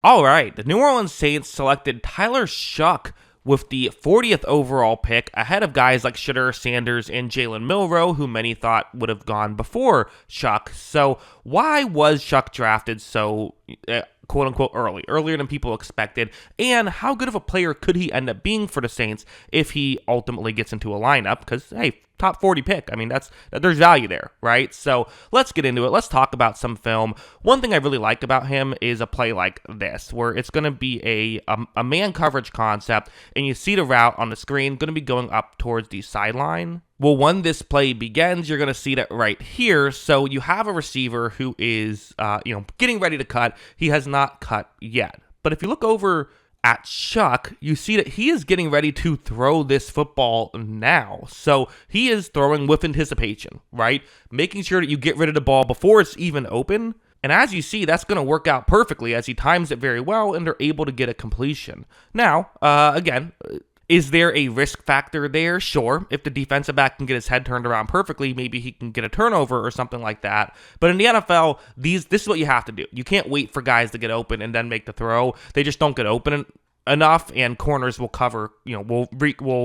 All right, the New Orleans Saints selected Tyler Shough with the 40th overall pick, ahead of guys like Shedeur Sanders and Jalen Milroe, who many thought would have gone before Shough. So, why was Shough drafted so quote unquote earlier than people expected? And how good of a player could he end up being for the Saints if he ultimately gets into a lineup? Because, hey, top 40 pick. I mean, there's value there, right? So let's get into it. Let's talk about some film. One thing I really like about him is a play like this, where it's going to be a man coverage concept, and you see the route on the screen going to be going up towards the sideline. Well, when this play begins, you're going to see that right here. So you have a receiver who is, getting ready to cut. He has not cut yet. But if you look over at Shough, you see that he is getting ready to throw this football now. So he is throwing with anticipation, right? Making sure that you get rid of the ball before it's even open. And as you see, that's going to work out perfectly as he times it very well and they're able to get a completion. Now, again, is there a risk factor there? Sure. If the defensive back can get his head turned around perfectly, maybe he can get a turnover or something like that. But in the NFL, this is what you have to do. You can't wait for guys to get open and then make the throw. They just don't get open enough, and corners will cover, will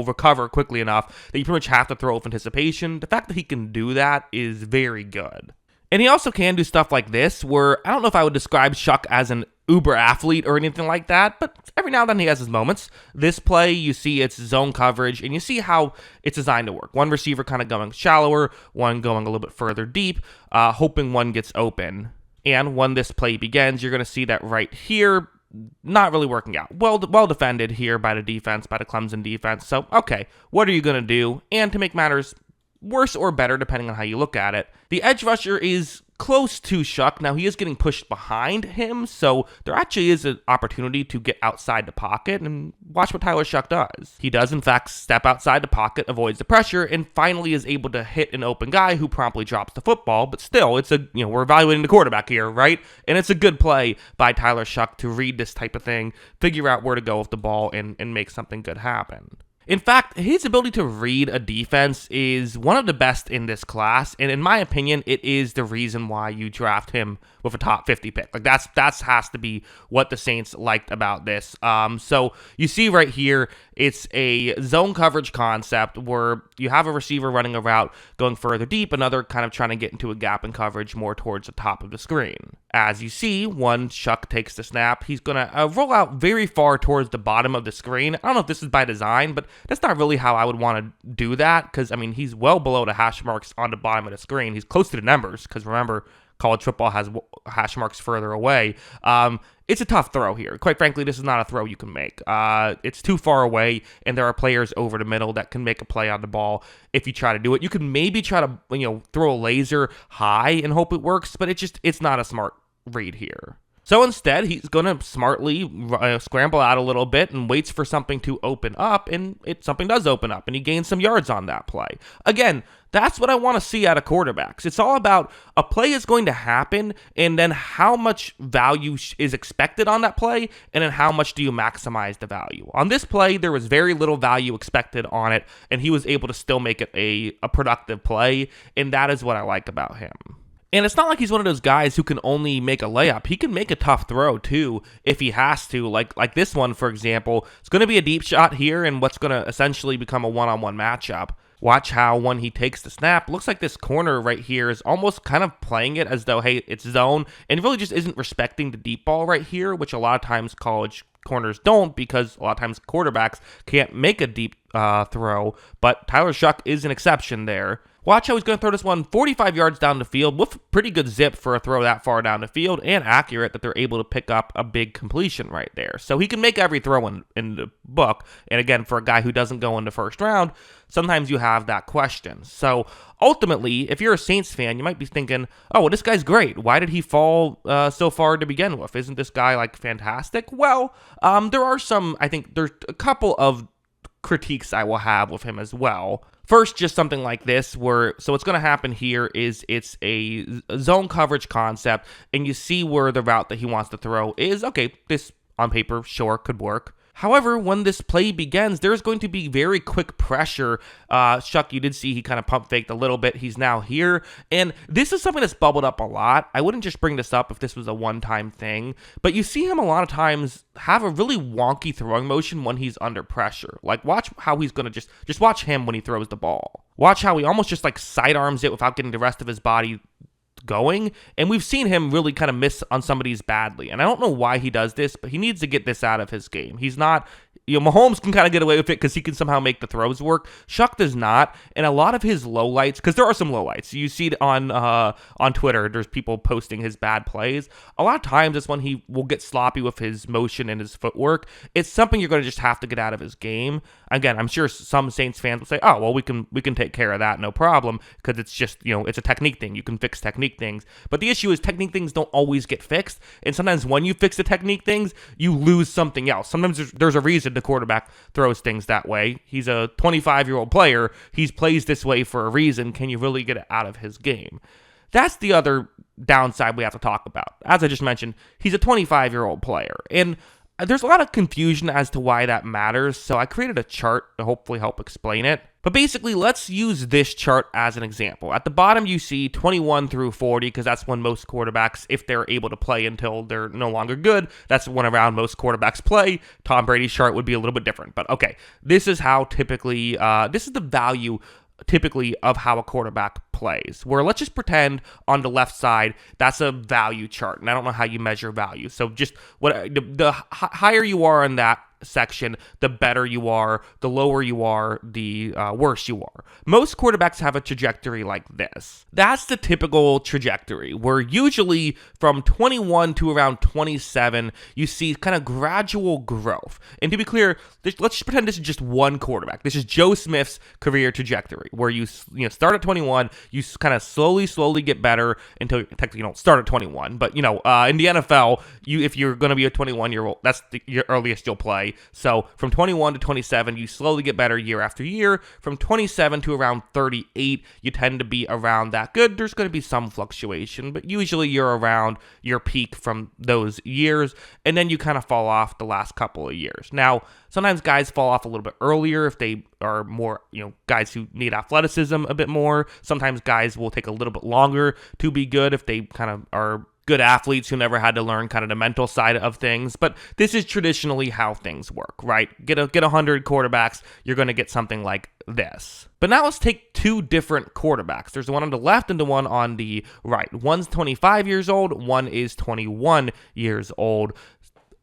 recover quickly enough that you pretty much have to throw with anticipation. The fact that he can do that is very good. And he also can do stuff like this, where I don't know if I would describe Shough as an uber athlete or anything like that, but every now and then he has his moments. This play, you see it's zone coverage, and you see how it's designed to work. One receiver kind of going shallower, one going a little bit further deep, hoping one gets open. And when this play begins, you're going to see that right here, not really working out. Well defended here by the defense, by the Clemson defense. So, okay, what are you going to do? And to make matters worse or better, depending on how you look at it, the edge rusher is close to Shough. Now, he is getting pushed behind him, so there actually is an opportunity to get outside the pocket, and watch what Tyler Shough does. He does, in fact, step outside the pocket, avoids the pressure, and finally is able to hit an open guy who promptly drops the football, but still, we're evaluating the quarterback here, right? And it's a good play by Tyler Shough to read this type of thing, figure out where to go with the ball, and make something good happen. In fact, his ability to read a defense is one of the best in this class, and in my opinion, it is the reason why you draft him with a top 50 pick. Like that's has to be what the Saints liked about this. So you see right here, it's a zone coverage concept where you have a receiver running a route going further deep, another kind of trying to get into a gap in coverage more towards the top of the screen. As you see, when Shough takes the snap, he's going to roll out very far towards the bottom of the screen. I don't know if this is by design, but that's not really how I would want to do that, because, I mean, he's well below the hash marks on the bottom of the screen. He's close to the numbers, because remember, college football has hash marks further away. It's a tough throw here. Quite frankly, this is not a throw you can make. It's too far away, and there are players over the middle that can make a play on the ball if you try to do it. You can maybe try to throw a laser high and hope it works, but it's not a smart read here. So instead, he's going to smartly scramble out a little bit and waits for something to open up, and something does open up, and he gains some yards on that play. Again, that's what I want to see out of quarterbacks. It's all about a play is going to happen, and then how much value is expected on that play, and then how much do you maximize the value. On this play, there was very little value expected on it, and he was able to still make it a productive play, and that is what I like about him. And it's not like he's one of those guys who can only make a layup. He can make a tough throw, too, if he has to. Like this one, for example. It's going to be a deep shot here and what's going to essentially become a one-on-one matchup. Watch how when he takes the snap, looks like this corner right here is almost kind of playing it as though, hey, it's zone, and really just isn't respecting the deep ball right here, which a lot of times college corners don't, because a lot of times quarterbacks can't make a deep throw, but Tyler Shough is an exception there. Watch how he's going to throw this one 45 yards down the field with pretty good zip for a throw that far down the field, and accurate that they're able to pick up a big completion right there. So he can make every throw in the book. And again, for a guy who doesn't go in the first round, sometimes you have that question. So ultimately, if you're a Saints fan, you might be thinking, oh, well, this guy's great. Why did he fall so far to begin with? Isn't this guy fantastic? Well, there's a couple of critiques I will have with him as well. First, just something like this, so what's going to happen here is it's a zone coverage concept, and you see where the route that he wants to throw is, okay, this on paper, sure, could work. However, when this play begins, there's going to be very quick pressure. Shough, you did see he kind of pump faked a little bit. He's now here. And this is something that's bubbled up a lot. I wouldn't just bring this up if this was a one-time thing. But you see him a lot of times have a really wonky throwing motion when he's under pressure. Like, watch how he's going to just watch him when he throws the ball. Watch how he almost just like sidearms it without getting the rest of his body going, and we've seen him really kind of miss on some of these badly, and I don't know why he does this, but he needs to get this out of his game. He's not, Mahomes can kind of get away with it because he can somehow make the throws work. Shough does not, and a lot of his lowlights, because there are some lowlights. You see it on Twitter, there's people posting his bad plays. A lot of times it's when he will get sloppy with his motion and his footwork. It's something you're going to just have to get out of his game. Again, I'm sure some Saints fans will say, oh, well, we can take care of that, no problem, because it's just, it's a technique thing. You can fix technique things. But the issue is technique things don't always get fixed, and sometimes when you fix the technique things, you lose something else. Sometimes there's a reason the quarterback throws things that way. He's a 25-year-old player. He plays this way for a reason. Can you really get it out of his game? That's the other downside we have to talk about. As I just mentioned, he's a 25-year-old player, and there's a lot of confusion as to why that matters, so I created a chart to hopefully help explain it. But basically, let's use this chart as an example. At the bottom, you see 21 through 40, because that's when most quarterbacks, if they're able to play until they're no longer good, that's when around most quarterbacks play. Tom Brady's chart would be a little bit different. But okay, this is how typically, this is the value typically of how a quarterback plays, where let's just pretend on the left side that's a value chart, and I don't know how you measure value, so just the higher you are in that section, the better you are. The lower you are, the worse you are. Most quarterbacks have a trajectory like this. That's the typical trajectory, where usually from 21 to around 27, you see kind of gradual growth. And to be clear, let's just pretend this is just one quarterback. This is Joe Smith's career trajectory, where you start at 21, you kind of slowly get better until technically you don't start at 21. But in the NFL, if you're going to be a 21-year-old, that's your earliest you'll play. So from 21 to 27, you slowly get better year after year. From 27 to around 38, you tend to be around that good. There's going to be some fluctuation, but usually you're around your peak from those years, and then you kind of fall off the last couple of years. Now, sometimes guys fall off a little bit earlier if they are more, guys who need athleticism a bit more. Sometimes guys will take a little bit longer to be good if they kind of are good athletes who never had to learn kind of the mental side of things, but this is traditionally how things work, right? Get 100 quarterbacks, you're going to get something like this. But now let's take two different quarterbacks. There's the one on the left and the one on the right. One's 25 years old, one is 21 years old,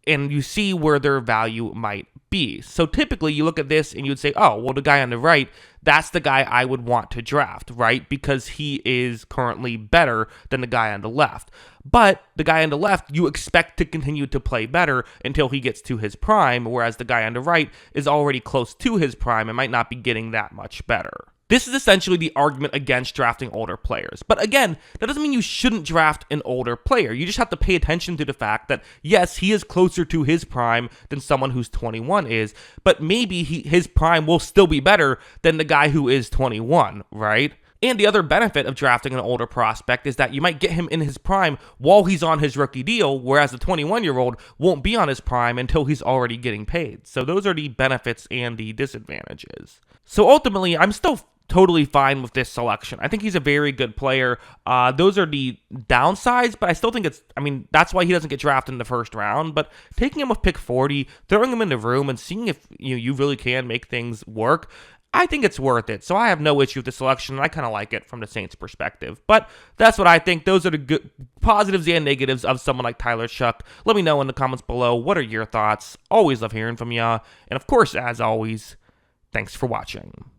and you see where their value might be. So typically you look at this and you'd say, oh, well, the guy on the right, that's the guy I would want to draft, right? Because he is currently better than the guy on the left. But the guy on the left, you expect to continue to play better until he gets to his prime, whereas the guy on the right is already close to his prime and might not be getting that much better. This is essentially the argument against drafting older players. But again, that doesn't mean you shouldn't draft an older player. You just have to pay attention to the fact that, yes, he is closer to his prime than someone who's 21 is, but maybe his prime will still be better than the guy who is 21, right? And the other benefit of drafting an older prospect is that you might get him in his prime while he's on his rookie deal, whereas the 21-year-old won't be on his prime until he's already getting paid. So those are the benefits and the disadvantages. So ultimately, I'm still totally fine with this selection. I think he's a very good player. Those are the downsides, but I still think that's why he doesn't get drafted in the first round. But taking him with pick 40, throwing him in the room and seeing if you really can make things work, I think it's worth it. So I have no issue with the selection, and I kind of like it from the Saints' perspective. But that's what I think. Those are the good positives and negatives of someone like Tyler Shough. Let me know in the comments below. What are your thoughts? Always love hearing from ya. And of course, as always, thanks for watching.